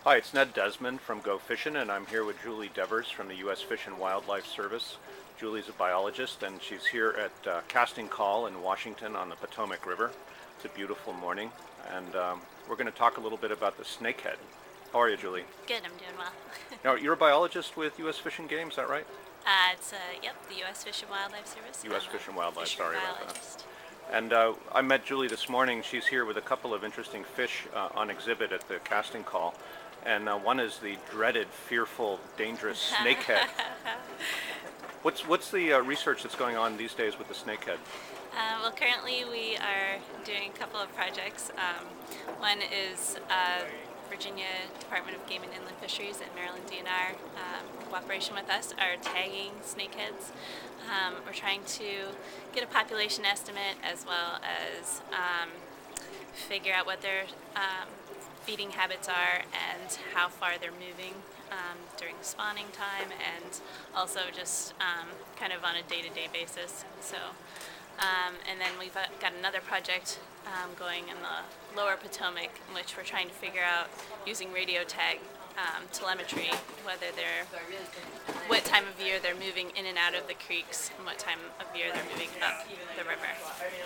Hi, it's Ned Desmond from Go Fishin', and I'm here with Julie Devers from the U.S. Fish and Wildlife Service. Julie's a biologist, and she's here at Casting Call in Washington on the Potomac River. It's a beautiful morning, and we're going to talk a little bit about the snakehead. How are you, Julie? Good, I'm doing well. Now, you're a biologist with U.S. Fish and Game, is that right? Yep, the U.S. Fish and Wildlife Service. U.S. I'm Fish and Wildlife, fishery sorry about that. biologist. And I met Julie this morning. She's here with a couple of interesting fish on exhibit at the Casting Call. And one is the dreaded, fearful, dangerous snakehead. What's the research that's going on these days with the snakehead? Well, currently we are doing a couple of projects. One is Virginia Department of Game and Inland Fisheries and Maryland DNR, in cooperation with us, are tagging snakeheads. We're trying to get a population estimate as well as figure out what their feeding habits are and how far they're moving during spawning time, and also just kind of on a day-to-day basis. So, and then we've got another project going in the lower Potomac, in which we're trying to figure out, using radio tag telemetry, whether what time of year they're moving in and out of the creeks and what time of year they're moving up the river.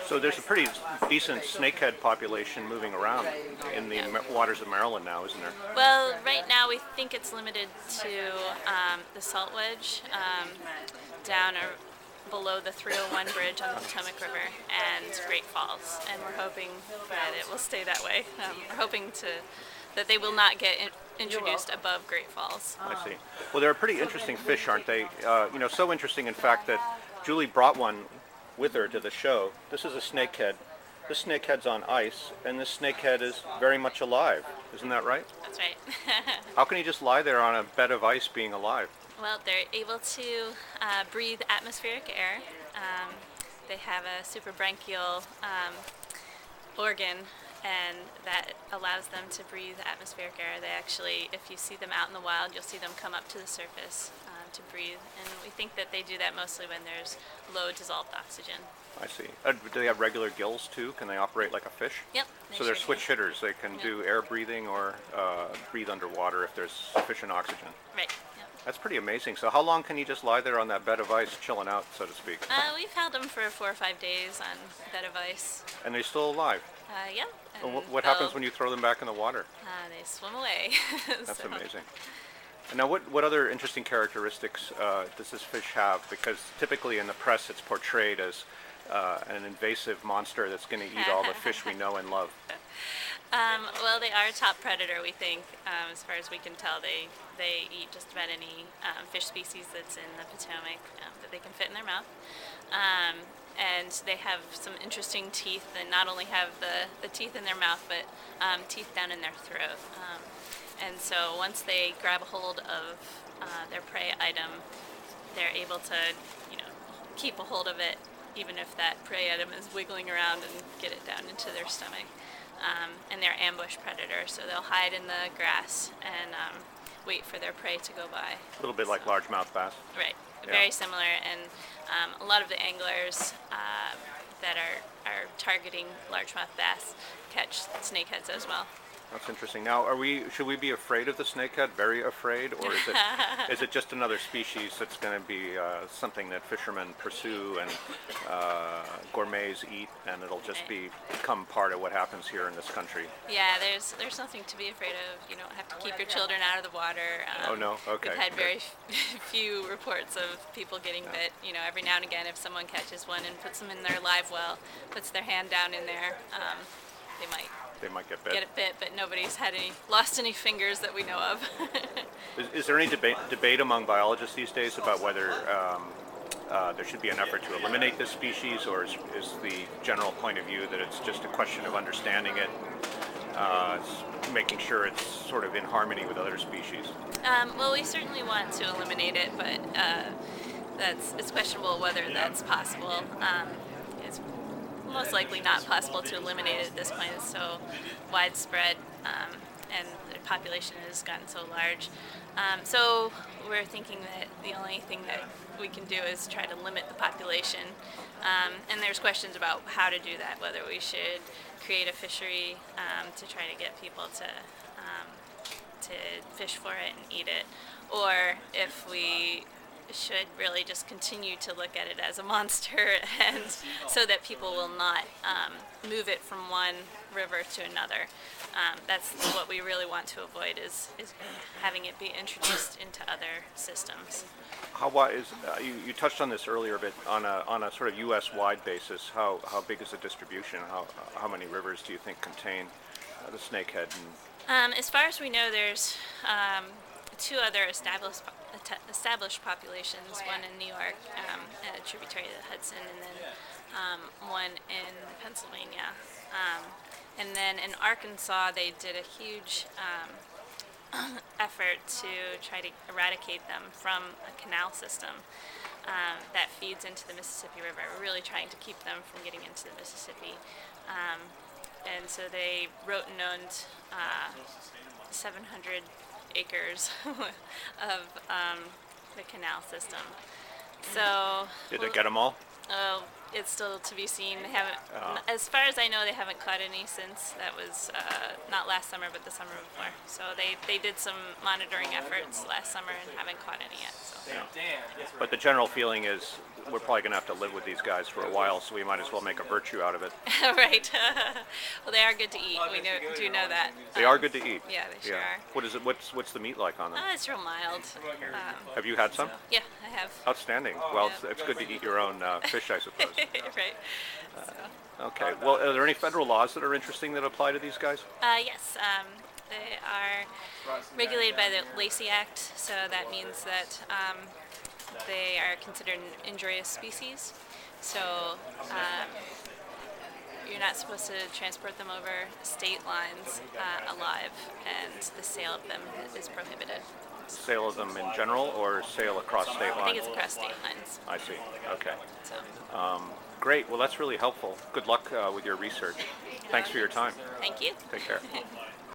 So there's a pretty decent snakehead population moving around in the waters of Maryland now, isn't there? Well, right now we think it's limited to the Salt Wedge down or below the 301 bridge on the Potomac River and Great Falls, and we're hoping that it will stay that way. We're hoping that they will not get introduced above Great Falls. I see. Well, they're a pretty interesting fish, aren't they? So interesting, in fact, that Julie brought one with her to the show. This is a snakehead. This snakehead's on ice, and this snakehead is very much alive. Isn't that right? That's right. How can he just lie there on a bed of ice being alive? Well, they're able to breathe atmospheric air. They have a suprabranchial organ, and that allows them to breathe atmospheric air. They actually, if you see them out in the wild, you'll see them come up to the surface to breathe. And we think that they do that mostly when there's low dissolved oxygen. I see. Do they have regular gills too? Can they operate like a fish? Yep. So they're switch hitters. They can do air breathing or breathe underwater if there's sufficient oxygen. Right. Yep. That's pretty amazing. So how long can you just lie there on that bed of ice chilling out, so to speak? We've held them for 4 or 5 days on a bed of ice. And they're still alive? Yep. Well, what happens when you throw them back in the water? They swim away. That's amazing. And now, what other interesting characteristics does this fish have? Because typically in the press it's portrayed as an invasive monster that's going to eat all the fish we know and love. Well, they are a top predator, we think. As far as we can tell, they eat just about any fish species that's in the Potomac that they can fit in their mouth. And they have some interesting teeth, and not only have the teeth in their mouth, but teeth down in their throat. And so once they grab a hold of their prey item, they're able to, keep a hold of it, even if that prey item is wiggling around, and get it down into their stomach. And they're ambush predators, so they'll hide in the grass and wait for their prey to go by. A little bit like largemouth bass. Right, Yeah. very similar, and a lot of the anglers that are targeting largemouth bass catch snakeheads as well. That's interesting. Now, should we be afraid of the snakehead? Very afraid, or is it just another species that's going to be something that fishermen pursue and gourmets eat, and it'll just become part of what happens here in this country? Yeah, there's nothing to be afraid of. You don't have to keep your children out of the water. Oh no, okay. We've had very few reports of people getting bit. Every now and again, if someone catches one and puts them in their live well, puts their hand down in there, They might get bit. But nobody's lost any fingers that we know of. Is there any debate among biologists these days about whether there should be an effort to eliminate this species, or is the general point of view that it's just a question of understanding it, making sure it's sort of in harmony with other species? Well, we certainly want to eliminate it, but it's questionable whether that's possible. It's most likely not possible to eliminate it at this point. It's so widespread, and the population has gotten so large. So we're thinking that the only thing that we can do is try to limit the population. And there's questions about how to do that, whether we should create a fishery to try to get people to to fish for it and eat it, or if we should really just continue to look at it as a monster, and so that people will not move it from one river to another. That's what we really want to avoid, is having it be introduced into other systems. How wide is you touched on this earlier a bit on a sort of U.S. wide basis? How big is the distribution? How many rivers do you think contain the snakehead? As far as we know, there's two other established populations. One in New York, a tributary of the Hudson, and then one in Pennsylvania. And then in Arkansas, they did a huge effort to try to eradicate them from a canal system that feeds into the Mississippi River. We're really trying to keep them from getting into the Mississippi. And so they wrote and owned 700 acres of the canal system. So Did they get them all? it's still to be seen. They haven't, as far as I know, they haven't caught any since. That was not last summer, but the summer before. So they did some monitoring efforts last summer and haven't caught any yet. So. Yeah. But the general feeling is we're probably going to have to live with these guys for a while, so we might as well make a virtue out of it. Right. Well, they are good to eat. We do know that. They are good to eat. Yeah, they sure are. What is it? What's the meat like on them? It's real mild. Have you had some? Yeah, I have. Outstanding. Well, it's good to eat your own fish, I suppose. Right. Okay. Well, are there any federal laws that are interesting that apply to these guys? Yes. They are regulated by the Lacey Act, so that means that they are considered an injurious species. So you're not supposed to transport them over state lines alive, and the sale of them is prohibited. Sale of them in general, or sale across state lines? I think it's across state lines. I see. Okay. So. Great. Well, that's really helpful. Good luck with your research. Thanks for your time. Thank you. Take care.